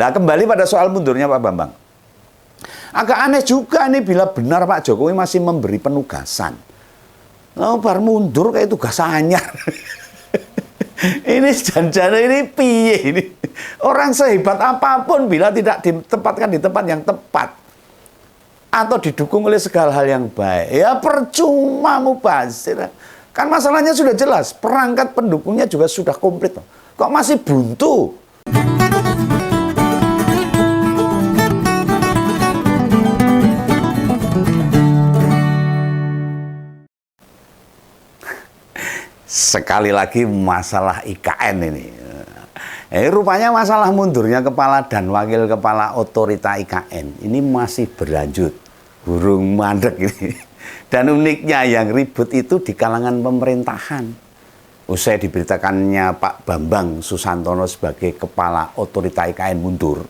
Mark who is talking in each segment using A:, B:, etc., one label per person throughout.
A: Nah, kembali pada soal mundurnya Pak Bambang. Agak aneh juga nih bila benar Pak Jokowi masih memberi penugasan. Oh, bar mundur kayak tugas anyar. Ini jangan-jangan ini piye ini. Orang sehebat apapun bila tidak ditempatkan di tempat yang tepat atau didukung oleh segala hal yang baik, ya percuma mubazir. Kan masalahnya sudah jelas, perangkat pendukungnya juga sudah komplit. Kok masih buntu? Sekali lagi masalah IKN ini. Rupanya masalah mundurnya kepala dan wakil kepala otorita IKN ini masih berlanjut. Burung mandek ini. Dan uniknya yang ribut itu di kalangan pemerintahan. Usai diberitakannya Pak Bambang Susantono sebagai kepala otorita IKN mundur.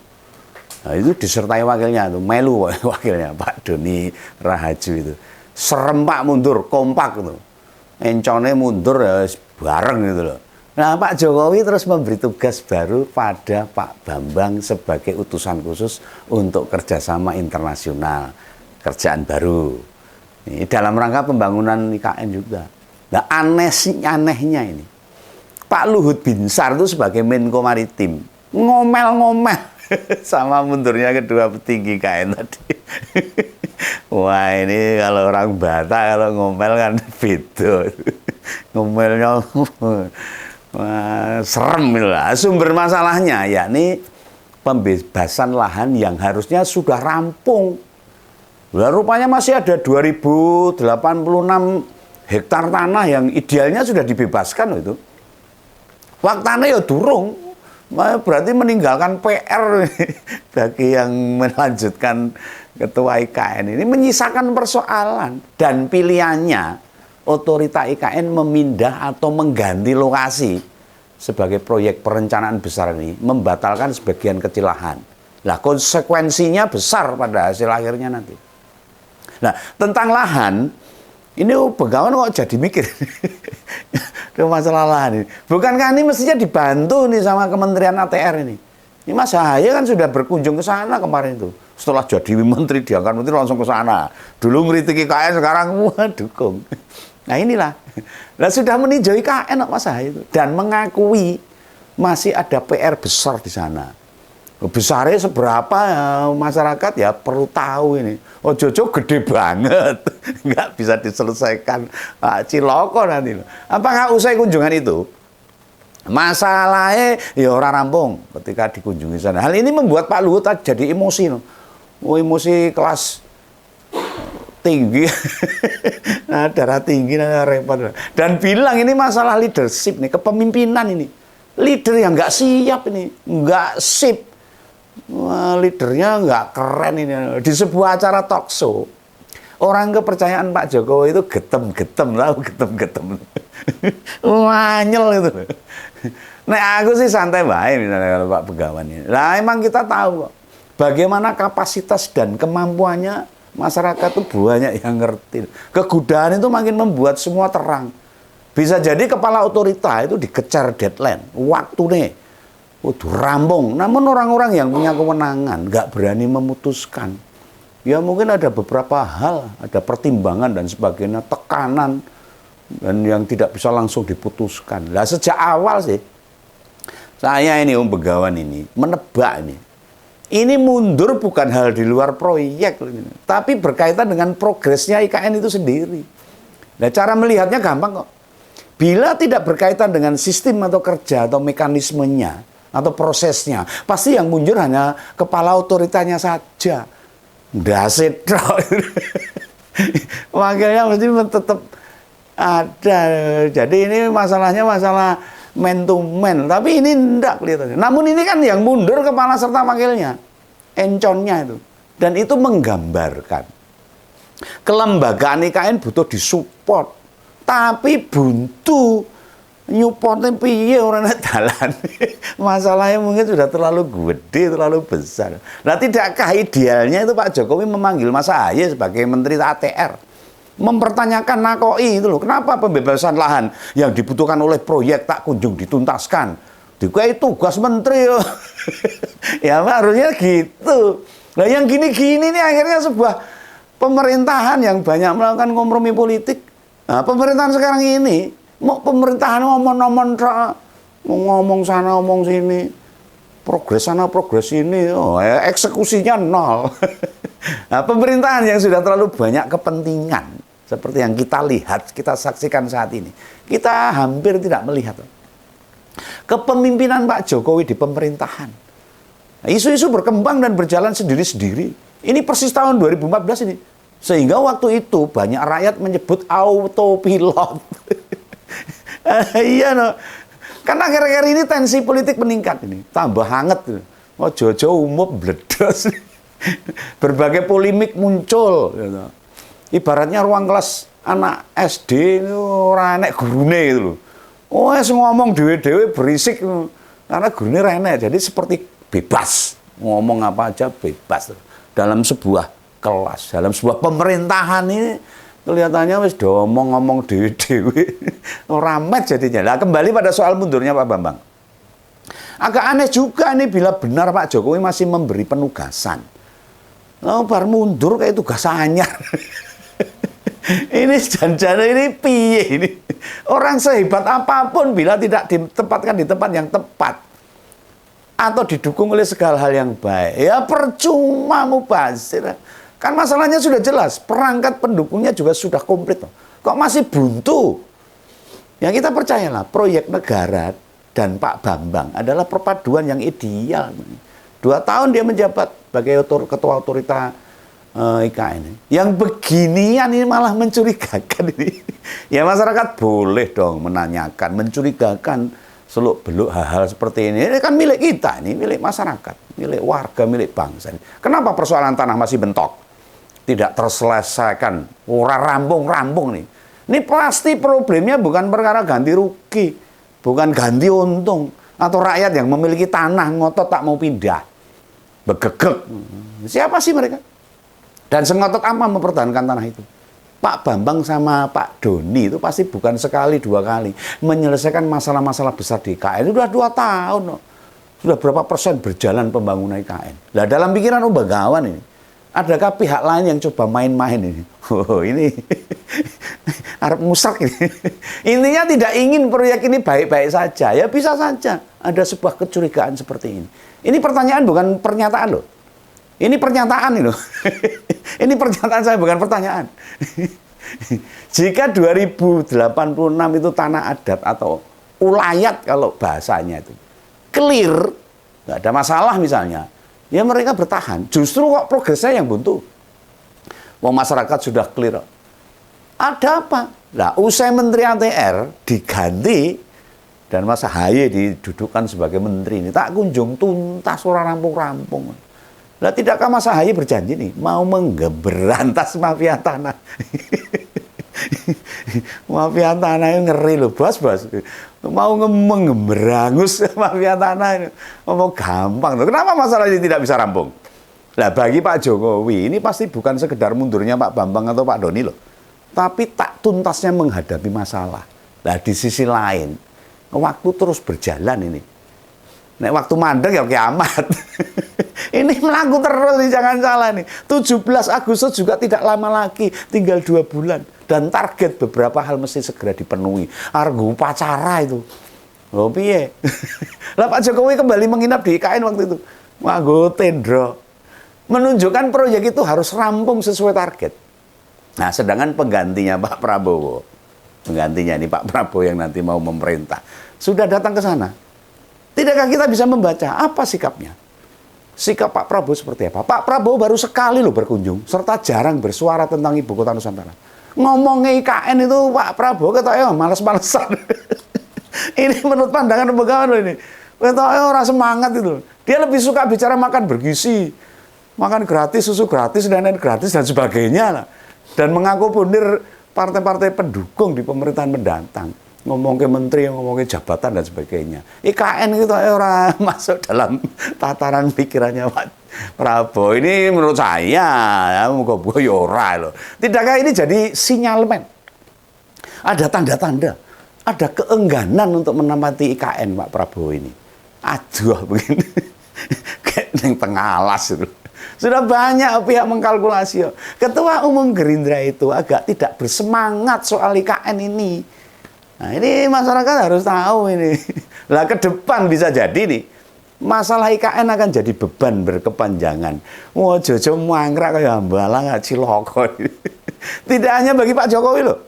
A: Nah, itu disertai wakilnya tuh, melu wakilnya Pak Doni Rahaju itu. Serem Pak mundur, kompak itu. Encone mundur ya bareng gitu loh. Nah, Pak Jokowi terus memberi tugas baru pada Pak Bambang sebagai utusan khusus untuk kerjasama internasional, kerjaan baru. Ini dalam rangka pembangunan IKN juga. Nah, anehnya ini, Pak Luhut Binsar itu sebagai Menko Maritim ngomel-ngomel sama mundurnya kedua petinggi IKN tadi. Wah, ini kalau orang Batak kalau ngomel kan beda. Ngomelnya serem lah. Sumber masalahnya yakni pembebasan lahan yang harusnya sudah rampung. Nah, rupanya masih ada 2086 hektar tanah yang idealnya sudah dibebaskan itu. Waktanya ya durung. Berarti meninggalkan PR bagi yang melanjutkan ketua IKN ini, menyisakan persoalan. Dan pilihannya otorita IKN memindah atau mengganti lokasi sebagai proyek perencanaan besar ini, membatalkan sebagian kecil lahan. Nah, konsekuensinya besar pada hasil akhirnya nanti. Nah, tentang lahan ini Begawan kok jadi mikir masalah lahan ini. Bukankah ini mestinya dibantu nih sama Kementerian ATR ini? Ini Mas Ahaye kan sudah berkunjung ke sana kemarin itu. Setelah jadi menteri, diangkat menteri langsung ke sana. Dulu ngeritik IKN, sekarang wah dukung. Nah inilah. Nah, sudah meninjau IKN Mas Ahaye itu dan mengakui masih ada PR besar di sana. Besarnya seberapa ya, masyarakat ya perlu tahu ini. Oh Jojo gede banget, nggak bisa diselesaikan. Ciloko nanti. Apakah usai kunjungan itu masalahnya ya orang rampung ketika dikunjungi sana? Hal ini membuat Pak Luhut jadi emosi. Oh, emosi kelas tinggi, nah, darah tinggi, nah, repot. Dan bilang ini masalah leadership nih, kepemimpinan ini. Leader yang nggak siap ini, nggak sip. Wah, leadernya nggak keren ini. Di sebuah acara talk show, orang kepercayaan Pak Jokowi itu getem-getem, tahu getem-getem. Wanyel itu. Nah, aku sih santai baik misalnya kalau Pak Begawan ini. Nah, emang kita tahu kok bagaimana kapasitas dan kemampuannya masyarakat itu banyak yang ngerti. Kegodaan itu makin membuat semua terang. Bisa jadi kepala otorita itu dikejar deadline, waktu nih. Rampung. Namun orang-orang yang punya kewenangan nggak berani memutuskan. Ya mungkin ada beberapa hal, ada pertimbangan dan sebagainya, tekanan dan yang tidak bisa langsung diputuskan. Lah sejak awal sih saya ini Begawan ini menebak ini. Ini mundur bukan hal di luar proyek, tapi berkaitan dengan progresnya IKN itu sendiri. Nah, cara melihatnya gampang kok. Bila tidak berkaitan dengan sistem atau kerja atau mekanismenya atau prosesnya, pasti yang mundur hanya kepala otoritanya saja. Dasit. Wakilnya mesti tetap ada. Jadi ini masalahnya masalah man to man. Tapi ini enggak kelihatannya. Namun ini kan yang mundur kepala serta wakilnya. Enconnya itu. Dan itu menggambarkan kelembagaan IKN butuh disupport. Tapi buntu. Nyuportnya piye orang dalan. Masalahnya mungkin sudah terlalu gede, terlalu besar. Nah, tidakkah idealnya itu Pak Jokowi memanggil Mas Ahaye sebagai Menteri ATR? Mempertanyakan nakoi itu loh. Kenapa pembebasan lahan yang dibutuhkan oleh proyek tak kunjung dituntaskan? Dikai tugas menteri. Ya harusnya gitu. Nah yang gini-gini nih akhirnya sebuah pemerintahan yang banyak melakukan kompromi politik. Nah, pemerintahan sekarang ini mau pemerintahan ngomong sana ngomong sini, progres sana progres sini, eksekusinya nol. Nah, pemerintahan yang sudah terlalu banyak kepentingan seperti yang kita lihat, kita saksikan saat ini, kita hampir tidak melihat kepemimpinan Pak Jokowi di pemerintahan. Nah, isu-isu berkembang dan berjalan sendiri-sendiri. Ini persis tahun 2014 ini. Sehingga waktu itu banyak rakyat menyebut autopilot. Iya no. Karena akhir-akhir ini tensi politik meningkat ini. Tambah hangat. Oh Jojo umum bledos. Berbagai polemik muncul. Gitu. Ibaratnya ruang kelas anak SD itu orang enek gurune gitu loh. Oh ngomong dewe-dewe berisik. Karena gurune renek. Jadi seperti bebas. Ngomong apa aja bebas. Dalam sebuah kelas, dalam sebuah pemerintahan ini kelihatannya wis ngomong dewe-dewe ramet jadinya. Nah, kembali pada soal mundurnya Pak Bambang. Agak aneh juga nih bila benar Pak Jokowi masih memberi penugasan. Lalu bar mundur kayak tugas anyar. Ini janjana ini piye ini. Orang sehebat apapun bila tidak ditempatkan di tempat yang tepat atau didukung oleh segala hal yang baik, ya percuma mubazir. Kan masalahnya sudah jelas, perangkat pendukungnya juga sudah komplit. Kok masih buntu? Yang kita percayalah, proyek negara dan Pak Bambang adalah perpaduan yang ideal. 2 tahun dia menjabat sebagai ketua otorita IKN. Yang beginian ini malah mencurigakan ini. Ya masyarakat boleh dong menanyakan, mencurigakan seluk-beluk hal-hal seperti ini. Ini kan milik kita, ini milik masyarakat, milik warga, milik bangsa. Kenapa persoalan tanah masih bentok? Tidak terselesaikan, ora rampung-rampung nih. Ini pasti problemnya bukan perkara ganti rugi, bukan ganti untung, atau rakyat yang memiliki tanah ngotot tak mau pindah, begegek. Siapa sih mereka? Dan sengotot apa mempertahankan tanah itu? Pak Bambang sama Pak Doni itu pasti bukan sekali 2 kali menyelesaikan masalah-masalah besar di IKN. Itu sudah 2 tahun, sudah berapa persen berjalan pembangunan IKN. Nah dalam pikiran Bagawan ini, adakah pihak lain yang coba main-main ini? Oh, ini Arab musak ini. Intinya tidak ingin proyek ini baik-baik saja. Ya bisa saja ada sebuah kecurigaan seperti ini. Ini pertanyaan bukan pernyataan loh. Ini pernyataan ini loh. Ini pernyataan saya bukan pertanyaan. Jika 2086 itu tanah adat atau ulayat kalau bahasanya itu clear, nggak ada masalah misalnya. Ya mereka bertahan, justru kok progresnya yang buntu. Wong masyarakat sudah clear. Ada apa? Nah, usai Menteri ATR diganti dan Mas Ahaye didudukan sebagai menteri ini tak kunjung tuntas orang rampung-rampung. Nah, tidakkah Mas Ahaye berjanji nih mau menggeberantas mafia tanah? Mafia tanah itu ngeri loh, bos. Mau menggeberangus mafia tanah ini. Mau gampang loh. Kenapa masalah ini tidak bisa rampung? Nah, bagi Pak Jokowi ini pasti bukan sekedar mundurnya Pak Bambang atau Pak Doni loh. Tapi tak tuntasnya menghadapi masalah. Nah, di sisi lain, waktu terus berjalan ini. Nek waktu mandek ya kiamat. Ini melaku terus nih, jangan salah nih. 17 Agustus juga tidak lama lagi, tinggal 2 bulan. Dan target beberapa hal mesti segera dipenuhi. Argo upacara itu. Oh piye? Lah Pak Jokowi kembali menginap di IKN waktu itu. Nganggo tendro. Menunjukkan proyek itu harus rampung sesuai target. Nah, sedangkan penggantinya Pak Prabowo, penggantinya ini Pak Prabowo yang nanti mau memerintah, sudah datang ke sana. Tidakkah kita bisa membaca apa sikapnya? Sikap Pak Prabowo seperti apa? Pak Prabowo baru sekali loh berkunjung, serta jarang bersuara tentang ibu kota Nusantara. Ngomongnya IKN itu Pak Prabowo katanya males-malesan. Ini menurut pandangan Bagawan loh ini. Katanya orang semangat itu. Dia lebih suka bicara makan bergizi, makan gratis, susu gratis, dan lain gratis dan sebagainya lah. Dan mengaku pundir partai-partai pendukung di pemerintahan mendatang. Ngomong ke menteri, ngomong ke jabatan dan sebagainya. IKN itu orang masuk dalam tataran pikirannya Pak Prabowo. Ini menurut saya, ya, moga-moga ya ora loh. Tidakkah ini jadi sinyalemen? Ada tanda-tanda, ada keengganan untuk menempati IKN Pak Prabowo ini. Aduh begini. Kayak yang tengah alas itu. Sudah banyak pihak mengkalkulasi. Ketua Umum Gerindra itu agak tidak bersemangat soal IKN ini. Nah, ini masyarakat harus tahu ini. Lah ke depan bisa jadi nih, masalah IKN akan jadi beban berkepanjangan. Wah, Jojo mangkrak kayak Hambalang Ciloko. Tidak hanya bagi Pak Jokowi loh.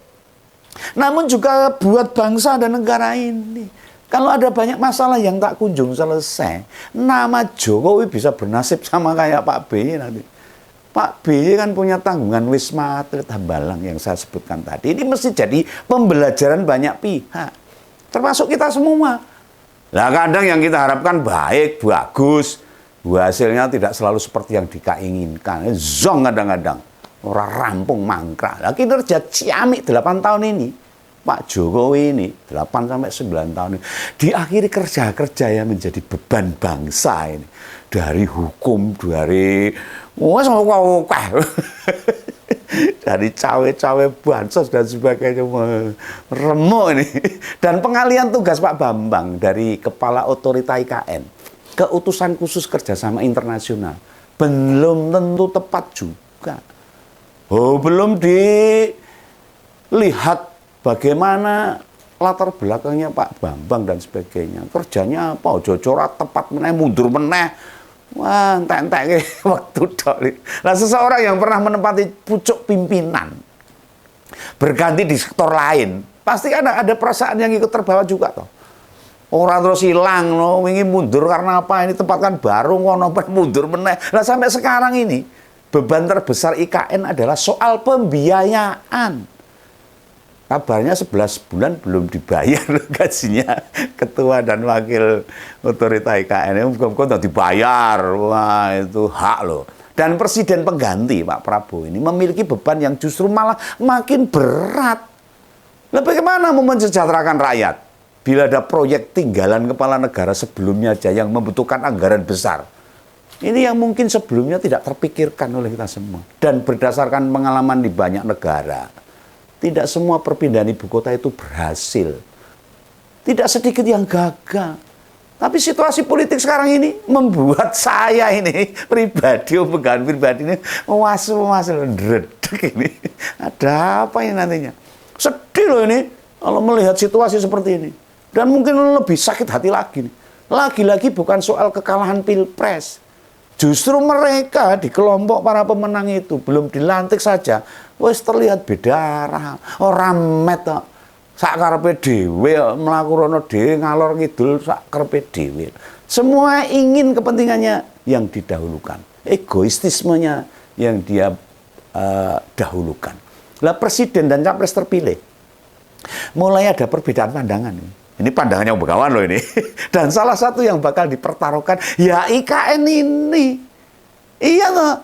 A: Namun juga buat bangsa dan negara ini. Kalau ada banyak masalah yang tak kunjung selesai, nama Jokowi bisa bernasib sama kayak Pak BY nanti. Pak BY kan punya tanggungan Wisma Atlet Hambalang yang saya sebutkan tadi. Ini mesti jadi pembelajaran banyak pihak, termasuk kita semua. Nah, kadang yang kita harapkan baik, bagus, hasilnya tidak selalu seperti yang dikainginkan. Zong kadang-kadang. Orang rampung mangkrak. Nah, kinerja ciamik 8 tahun ini, Pak Jokowi ini 8 sampai 9 tahun ini diakhiri kerja-kerja yang menjadi beban bangsa ini. Dari hukum, dari dari cawe-cawe bansos dan sebagainya, remuk ini. Dan pengalian tugas Pak Bambang dari Kepala Otorita IKN ke Utusan Khusus Kerjasama Internasional belum tentu tepat juga. Oh, belum dilihat bagaimana latar belakangnya Pak Bambang dan sebagainya. Kerjanya apa? Jocorat tepat meneh, mundur meneh. Wah, entek-entek waktu dok. Nah, seseorang yang pernah menempati pucuk pimpinan berganti di sektor lain, pasti ada perasaan yang ikut terbawa juga toh. Orang terus hilang loh, ingin mundur karena apa? Ini tempatkan baru ngono mundur meneh. Nah, sampai sekarang ini beban terbesar IKN adalah soal pembiayaan. Kabarnya 11 bulan belum dibayar gajinya ketua dan wakil otorita IKN. Bukan dibayar. Wah, itu hak loh. Dan presiden pengganti Pak Prabowo ini memiliki beban yang justru malah makin berat. Nah, bagaimana mau mensejahterakan rakyat bila ada proyek tinggalan kepala negara sebelumnya aja yang membutuhkan anggaran besar? Ini yang mungkin sebelumnya tidak terpikirkan oleh kita semua. Dan berdasarkan pengalaman di banyak negara, tidak semua perpindahan ibu kota itu berhasil. Tidak sedikit yang gagal. Tapi situasi politik sekarang ini membuat saya ini pribadi, pegangan pribadi ini dredeg ini. Ada apa ini nantinya? Sedih loh ini kalau melihat situasi seperti ini. Dan mungkin lebih sakit hati lagi. Lagi-lagi bukan soal kekalahan pilpres. Justru mereka di kelompok para pemenang itu belum dilantik saja, wes terlihat beda arah. Orang met sak karepe dhewe mlaku rono dhewe ngalor ngidul sak karepe dhewe. Semua ingin kepentingannya yang didahulukan, egoistismenya yang dia dahulukan. Lah presiden dan capres terpilih mulai ada perbedaan pandangan. Ini pandangannya Begawan loh ini. Dan salah satu yang bakal dipertaruhkan ya IKN ini. Iya toh.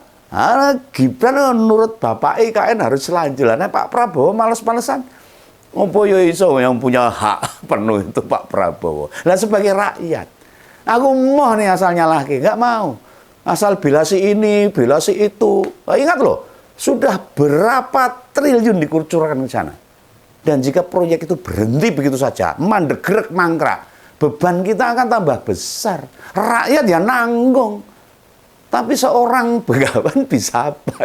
A: Gibran menurut Bapak IKN harus selanjutnya. Pak Prabowo males-malesan. Apa ya iso yang punya hak penuh itu Pak Prabowo. Lah sebagai rakyat, aku mau nih asal nyalahke, nggak mau. Asal bela si ini, bela si itu. Nah, ingat loh, sudah berapa triliun dikucurkan ke sana. Dan jika proyek itu berhenti begitu saja, mandegrek mangkrak, beban kita akan tambah besar. Rakyat ya nanggung. Tapi seorang Begawan bisa apa?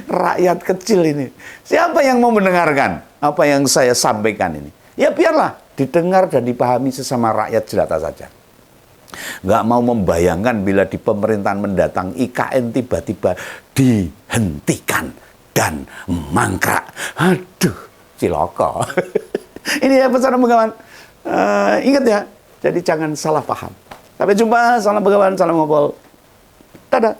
A: Rakyat kecil ini. Siapa yang mau mendengarkan apa yang saya sampaikan ini? Ya biarlah didengar dan dipahami sesama rakyat jelata saja. Nggak mau membayangkan bila di pemerintahan mendatang IKN tiba-tiba dihentikan dan mangkrak. Aduh. Ciloko. Ini ya pesan Begawan. Ingat ya, jadi jangan salah paham. Sampai jumpa, salam Begawan, salam ngobrol. Dadah.